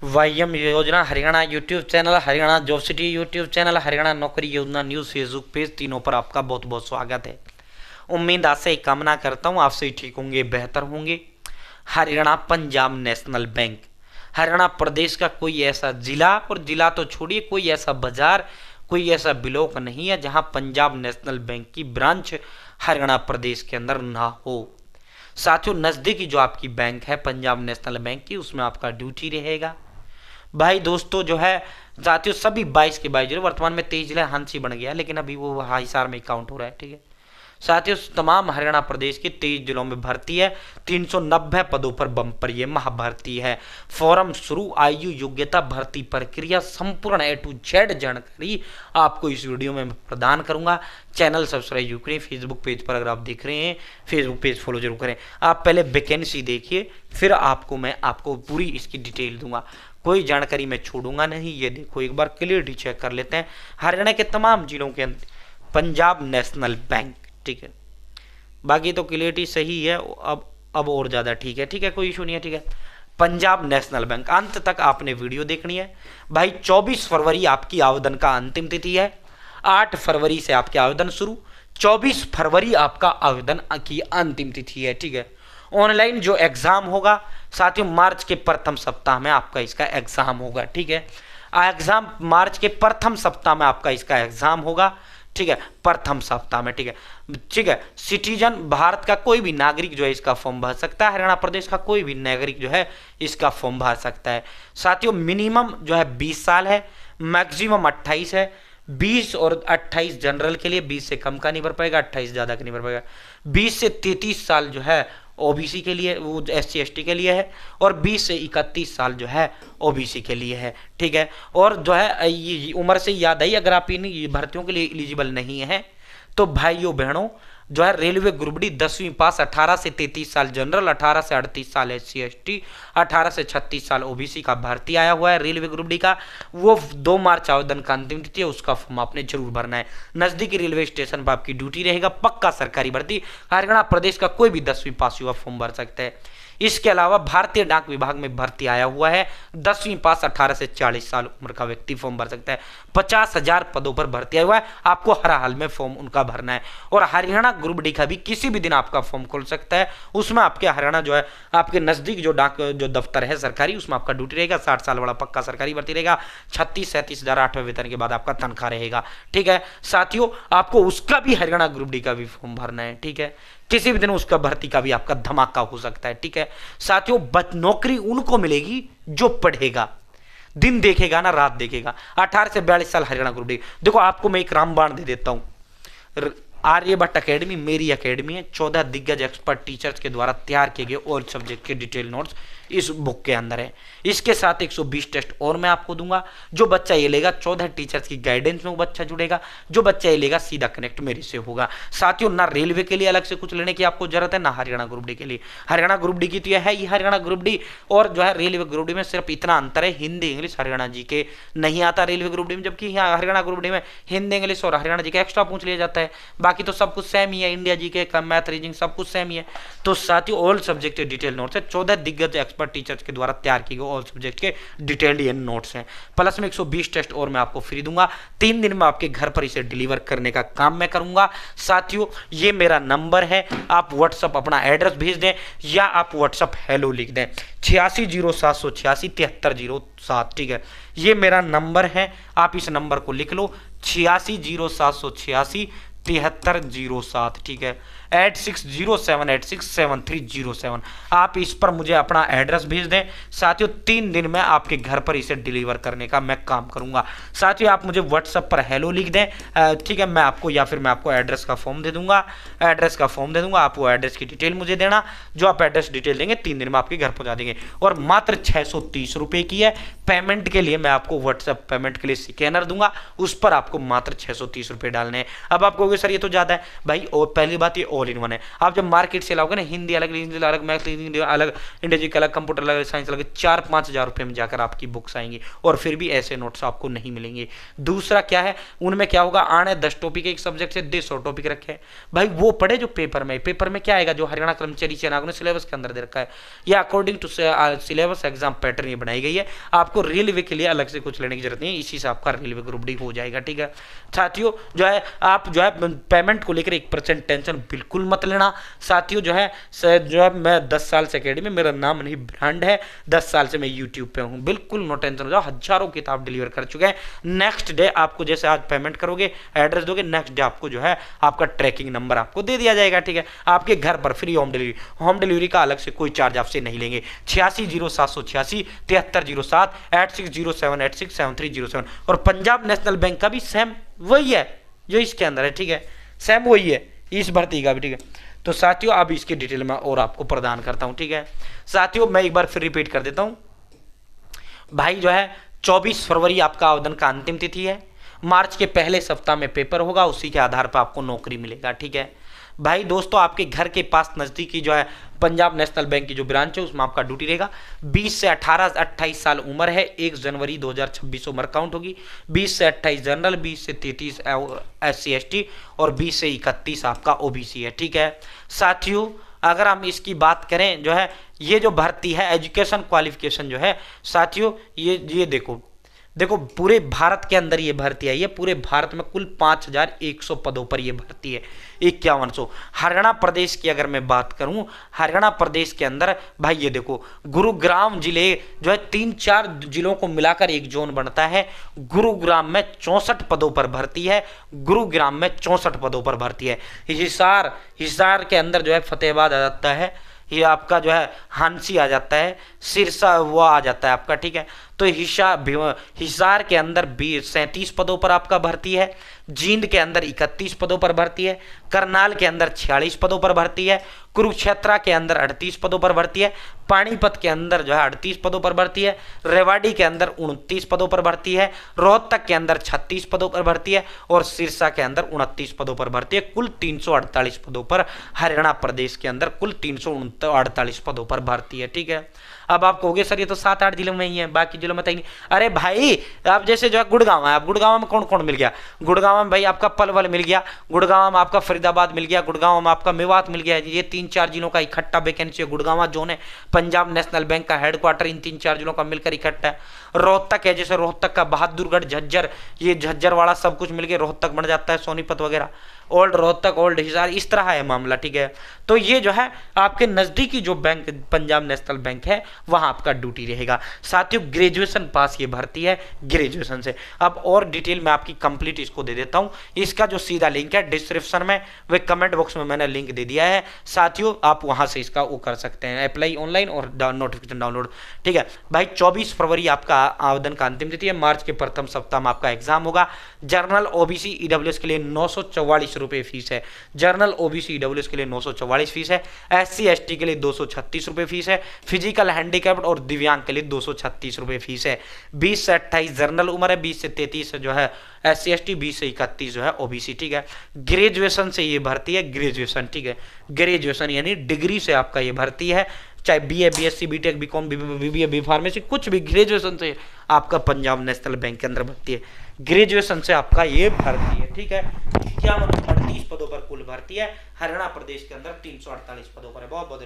वाईएम योजना Haryana YouTube channel, Haryana job city YouTube channel, Haryana नौकरी योजना न्यूज़ फेसबुक पेज, तीनों पर आपका बहुत बहुत स्वागत है। उम्मीद आशा कामना करता हूँ आप सही ठीक होंगे, बेहतर होंगे। हरियाणा पंजाब नेशनल बैंक, हरियाणा प्रदेश का कोई ऐसा जिला, और जिला तो छोड़िए, कोई ऐसा बाजार, कोई ऐसा ब्लॉक नहीं है जहां पंजाब नेशनल बैंक की ब्रांच हरियाणा प्रदेश के अंदर ना हो। साथियों, नज़दीकी जो आपकी बैंक है पंजाब नेशनल बैंक की, उसमें आपका ड्यूटी रहेगा। भाई दोस्तों जो है साथियों, सभी 22 के 22 जिले, वर्तमान में 23 जिले हांसी बन गया, लेकिन अभी वो हिसार में काउंट हो रहा है। ठीक है साथियों, तमाम हरियाणा प्रदेश के 23 जिलों में भर्ती है। 390 पदों पर बम्पर ये महाभर्ती है। फॉर्म शुरू, आयु, योग्यता, भर्ती प्रक्रिया, संपूर्ण A to Z जानकारी आपको इस वीडियो में प्रदान करूंगा। चैनल सब्सक्राइब जरूर करें। फेसबुक पेज पर अगर आप देख रहे हैं, फेसबुक पेज फॉलो जरूर करें। आप पहले वैकेंसी देखिए, फिर मैं आपको पूरी इसकी डिटेल दूंगा। कोई जानकारी मैं छोड़ूंगा नहीं। ये देखो, एक बार क्लियरिटी चेक कर लेते हैं। हरियाणा के तमाम जिलों के अंदर पंजाब नेशनल बैंक, ठीक है, बाकी तो क्लियरिटी सही है। अब और ज़्यादा ठीक है, ठीक है, कोई इशू नहीं है। ठीक है, पंजाब नेशनल बैंक, अंत तक आपने वीडियो देखनी है भाई। 24 फरवरी आपकी आवेदन का अंतिम तिथि है। 8 फरवरी से आपके आवेदन शुरू, 24 फरवरी आपका आवेदन की अंतिम तिथि है। ठीक है, ऑनलाइन जो एग्जाम होगा साथियों, मार्च के प्रथम सप्ताह में आपका इसका एग्जाम होगा। ठीक है, एग्जाम मार्च के प्रथम सप्ताह में आपका इसका एग्जाम होगा। ठीक है, प्रथम सप्ताह में। ठीक है, ठीक है, सिटीजन भारत का कोई भी नागरिक जो है इसका फॉर्म भर सकता है। हरियाणा प्रदेश का कोई भी नागरिक जो है इसका फॉर्म भर सकता है। साथियों, मिनिमम जो है 20 साल है, मैक्सिमम 28 है। 20 और 28 जनरल के लिए, 20 से कम का नहीं भर पाएगा, 28 ज़्यादा का नहीं भर पाएगा। 20 से 33 साल जो है ओबीसी के लिए, वो SC ST के लिए है, और 20 से 31 साल जो है ओबीसी के लिए है। ठीक है, और जो है ये उम्र से याद आई, अगर आप इन भर्तियों के लिए एलिजिबल नहीं है तो भाइयों बहनों जो है रेलवे ग्रुप डी 10वीं पास, 18 से 33 साल जनरल, 18 से 38 साल SC ST, 18 से 36 साल ओबीसी का भर्ती आया हुआ है रेलवे ग्रुप डी का। वो 2 मार्च आवेदन का अंतिम तिथि है, उसका फॉर्म आपने जरूर भरना है। नजदीकी रेलवे स्टेशन पर आपकी ड्यूटी रहेगा, पक्का सरकारी भर्ती। हरियाणा प्रदेश का कोई भी 10वीं पास युवा फॉर्म भर सकता है। इसके अलावा भारतीय डाक विभाग में भर्ती आया हुआ है, 10वीं पास, 18 से 40 साल उम्र का व्यक्ति फॉर्म भर सकता है। 50,000 पदों पर भर्ती आया हुआ है, आपको हर हाल में फॉर्म उनका भरना है। और हरियाणा ग्रुप डी का भी किसी भी दिन आपका फॉर्म खुल सकता है। उसमें आपके हरियाणा जो है आपके नजदीक जो डाक जो दफ्तर है सरकारी, उसमें आपका ड्यूटी रहेगा। 60 साल वाला पक्का सरकारी भर्ती रहेगा। 36-37,000 8वें वेतन के बाद आपका तनख्वाह रहेगा। ठीक है साथियों, आपको उसका भी हरियाणा ग्रुप डी का भी फॉर्म भरना है। ठीक है, किसी भी दिन उसका भर्ती का भी आपका धमाका हो सकता है। ठीक है साथियों, नौकरी उनको मिलेगी जो पढ़ेगा, दिन देखेगा ना रात देखेगा। 18 से 42 साल हरियाणा ग्रुप डी। देखो, आपको मैं एक रामबाण दे देता हूं। आर्यभट्ट अकेडमी मेरी अकेडमी है। 14 दिग्गज एक्सपर्ट टीचर्स के द्वारा तैयार किए गए ऑल सब्जेक्ट के डिटेल नोट्स इस बुक के अंदर है। इसके साथ 120 टेस्ट और मैं आपको दूंगा। जो बच्चा ये लेगा, 14 टीचर्स की गाइडेंस में वो बच्चा जुड़ेगा। जो बच्चा ये लेगा सीधा कनेक्ट मेरे से होगा। साथियों, ना रेलवे के लिए अलग से कुछ लेने की आपको जरूरत है, ना हरियाणा ग्रुप डी के लिए। हरियाणा ग्रुप डी की तो यह है ही हरियाणा ग्रुप डी, और जो है रेलवे ग्रुप डी में सिर्फ इतना अंतर है, हिंदी इंग्लिश हरियाणा जी के नहीं आता रेलवे ग्रुप डी में, जबकि यहाँ हरियाणा ग्रुप डी में हिंदी इंग्लिश और हरियाणा जी के एक्स्ट्रा पूछ लिया जाता है। बाकी तो सब कुछ सेम ही है, इंडिया जी के मैथ रीजनिंग सब कुछ सेम ही है। तो साथियों, ऑल सब्जेक्ट के डिटेल नोट्स है। 14 दिग्गज एक्सपर्ट टीचर्स के द्वारा तैयार किए गए ऑल सब्जेक्ट के डिटेल्ड ये नोट्स हैं। प्लस में 120 टेस्ट और मैं आपको फ्री दूंगा। 3 दिन में आपके घर पर इसे डिलीवर करने का काम मैं करूंगा। साथियों, ये मेरा नंबर है, आप व्हाट्सअप अपना एड्रेस भेज दें, या आप व्हाट्सअप हेलो लिख दें 860786 7307। ठीक है, ये मेरा नंबर है, आप इस नंबर को लिख लो 860786 7307। ठीक है, 8607867307। आप इस पर मुझे अपना एड्रेस भेज दें। साथियों, 3 दिन में आपके घर पर इसे डिलीवर करने का मैं काम करूंगा। साथियों, आप मुझे व्हाट्सएप पर हेलो लिख दें। ठीक है, मैं आपको या फिर मैं आपको एड्रेस का फॉर्म दे दूंगा। एड्रेस का फॉर्म दे दूंगा, आप वो एड्रेस की डिटेल मुझे देना। जो आप एड्रेस डिटेल देंगे 3 दिन में आपके घर पहुंचा देंगे। और मात्र 630 रुपये की है। पेमेंट के लिए मैं आपको व्हाट्सएप पेमेंट के लिए स्कैनर दूंगा, उस पर आपको मात्र 630 रुपये डालने हैं। अब आप कहोगे सर ये तो ज़्यादा है भाई, और पहली बात ये ऑल इन वन है। आप जब मार्केट से लाओगे ना, हिंदी अलग, इंग्लिश अलग, मैथ्स अलग, इंडिया अलग, कंप्यूटर अलग, साइंस अलग, 4-5 हज़ार रुपये में जाकर आपकी बुक्स आएंगी और फिर भी ऐसे नोट्स आपको नहीं मिलेंगे। दूसरा क्या है, उनमें क्या होगा, आने 10 टॉपिक एक सब्जेक्ट से 150 टॉपिक रखे हैं भाई, वो पढ़े जो पेपर में क्या आएगा, जो हरियाणा कर्मचारी चयन आयोग ने सिलेबस के अंदर दे रखा है, या according to syllabus exam pattern ये बनाई गई है। आपको रेलवे के लिए अलग से कुछ लेने की जरूरत नहीं है, इसी से आपका रेलवे ग्रुप डी हो जाएगा। ठीक है साथियों, जो है आप जो है पेमेंट को लेकर 1% टेंशन बिल्कुल मत लेना। साथियों जो है मैं 10 साल से अकेडमी, मेरा नाम नहीं ब्रांड है, 10 साल से मैं यूट्यूब पे हूँ, बिल्कुल नो टेंशन हो जाओ। हजारों किताब डिलीवर कर चुके हैं। नेक्स्ट डे आपको जैसे आज पेमेंट करोगे, एड्रेस दोगे, नेक्स्ट डे आपको जो है आपका ट्रैकिंग नंबर आपको दे दिया जाएगा। ठीक है, आपके घर पर फ्री होम डिलीवरी का अलग से कोई चार्ज आपसे नहीं लेंगे। 860786 7307 8607867307। और पंजाब नेशनल बैंक का भी सेम वही है जो इसके अंदर है। ठीक है, सेम वही है इस भर्ती का भी। ठीक है, तो साथियों अब इसकी डिटेल में और आपको प्रदान करता हूं। ठीक है साथियों, मैं एक बार फिर रिपीट कर देता हूं भाई, जो है 24 फरवरी आपका आवेदन का अंतिम तिथि है। मार्च के पहले सप्ताह में पेपर होगा, उसी के आधार पर आपको नौकरी मिलेगा। ठीक है भाई दोस्तों, आपके घर के पास नज़दीकी जो है पंजाब नेशनल बैंक की जो ब्रांच है उसमें आपका ड्यूटी रहेगा। 20 से 28 साल उम्र है, 1 जनवरी 2026 उम्र काउंट होगी। 20 से 28 जनरल, 20 से 33 SC ST और 20 से 31 आपका OBC है। ठीक है साथियों, अगर हम इसकी बात करें जो है ये जो भर्ती है, एजुकेशन क्वालिफिकेशन जो है साथियों, ये देखो पूरे भारत के अंदर ये भर्ती आई है। पूरे भारत में कुल 5100 पदों पर ये भर्ती है, 5100। हरियाणा प्रदेश की अगर मैं बात करूं, हरियाणा प्रदेश के अंदर भाई ये देखो, गुरुग्राम जिले जो है 3-4 जिलों को मिलाकर एक जोन बनता है। गुरुग्राम में 64 पदों पर भर्ती है। गुरुग्राम में 64 पदों पर भर्ती है। हिसार के अंदर जो है फतेहाबाद आ जाता है, ये आपका जो है हांसी आ जाता है, सिरसा वो आ जाता है आपका। ठीक है, तो हिसार के अंदर 37 पदों पर आपका भर्ती है। जींद के अंदर 31 पदों पर भर्ती है। करनाल के अंदर 46 पदों पर भर्ती है। कुरुक्षेत्र के अंदर 38 पदों पर भर्ती है। पानीपत के अंदर जो है 38 पदों पर भर्ती है। रेवाड़ी के अंदर 29 पदों पर भर्ती है। रोहतक के अंदर 36 पदों पर भर्ती है और सिरसा के अंदर 29 पदों पर भर्ती है। कुल 348 पदों पर हरियाणा प्रदेश के अंदर कुल 348 पदों पर भर्ती है। ठीक है, अब आप कहोगे सर ये तो 7-8 जिलों में ही है, बाकी जिलों में तो नहीं। अरे भाई, आप जैसे जो है गुड़गांव है, आप गुड़गांव में कौन कौन मिल गया? गुड़गांव में भाई आपका पलवल मिल गया, गुड़गांव में आपका फरीदाबाद मिल गया, गुड़गांव में आपका मेवात मिल गया। ये 3-4 जिलों का इकट्ठा वैकेंसी है। गुड़गांव जोन है, पंजाब नेशनल बैंक का हेडक्वार्टर इन 3-4 जिलों का मिलकर इकट्ठा है। रोहतक है, जैसे रोहतक का बहादुरगढ़, झज्जर, ये झज्जर वाला सब कुछ मिलकर रोहतक बन जाता है, सोनीपत वगैरह, ओल्ड रोहतक, ओल्ड हिसार, इस तरह है मामला। ठीक है, तो ये जो है आपके नजदीकी जो बैंक पंजाब नेशनल बैंक है वहां आपका ड्यूटी रहेगा। साथियों ग्रेजुएशन पास ये भर्ती है, ग्रेजुएशन से। अब और डिटेल में आपकी कंप्लीट इसको दे देता हूं। इसका जो सीधा लिंक है डिस्क्रिप्शन में, वे कमेंट बॉक्स में मैंने लिंक दे दिया है साथियों, आप वहां से इसका वो कर सकते हैं, अप्लाई ऑनलाइन और नोटिफिकेशन डाउनलोड। ठीक है भाई, 24 फरवरी आपका आवेदन का अंतिम तिथि है। मार्च के प्रथम सप्ताह में आपका एग्जाम होगा। जर्नल OBC EWS के लिए 944 रुपये फीस है। जर्नल OBC EWS के लिए 944 फीस है। SC ST के लिए 236 रुपये फीस है। फिजिकल हैंडीकैप्ड और दिव्यांग के लिए 236 रुपये फीस है। 20 से 28 जर्नल उम्र है, 20 से 33 जो है SC ST, 20 से 31 जो है OBC। ठीक है, ग्रेजुएशन से ये भर्ती है, ग्रेजुएशन। ठीक है, ग्रेजुएशन यानी डिग्री से आपका ये भर्ती है, चाहे BA BSc BTech BCom BBA B pharmacy, कुछ भी ग्रेजुएशन से आपका पंजाब नेशनल बैंक के अंदर भर्ती है। ग्रेजुएशन से आपका ये भर्ती है। ठीक है, 38 पदों पर कुल भर्ती है। हरियाणा प्रदेश के अंदर 348 पदों पर है। बहुत बहुत